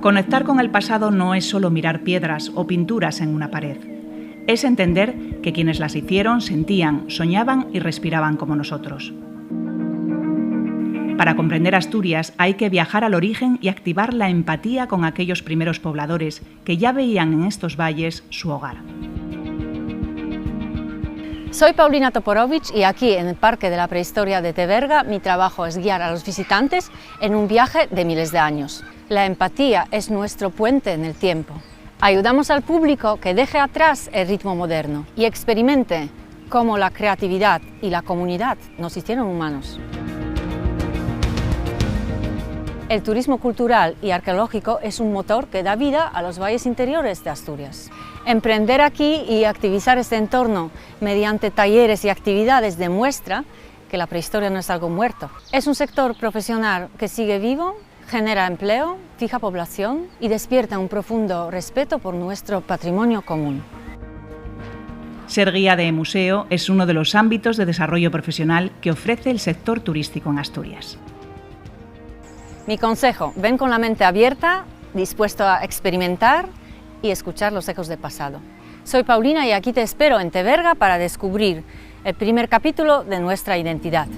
Conectar con el pasado no es solo mirar piedras o pinturas en una pared. Es entender que quienes las hicieron sentían, soñaban y respiraban como nosotros. Para comprender Asturias hay que viajar al origen y activar la empatía con aquellos primeros pobladores que ya veían en estos valles su hogar. Soy Paulina Toporovich y aquí en el Parque de la Prehistoria de Teverga mi trabajo es guiar a los visitantes en un viaje de miles de años. La empatía es nuestro puente en el tiempo. Ayudamos al público que deje atrás el ritmo moderno y experimente cómo la creatividad y la comunidad nos hicieron humanos. El turismo cultural y arqueológico es un motor que da vida a los valles interiores de Asturias. Emprender aquí y activizar este entorno mediante talleres y actividades demuestra que la prehistoria no es algo muerto. Es un sector profesional que sigue vivo, genera empleo, fija población y despierta un profundo respeto por nuestro patrimonio común. Ser guía de museo es uno de los ámbitos de desarrollo profesional que ofrece el sector turístico en Asturias. Mi consejo, ven con la mente abierta, dispuesto a experimentar y escuchar los ecos del pasado. Soy Paulina y aquí te espero en Teverga para descubrir el primer capítulo de nuestra identidad.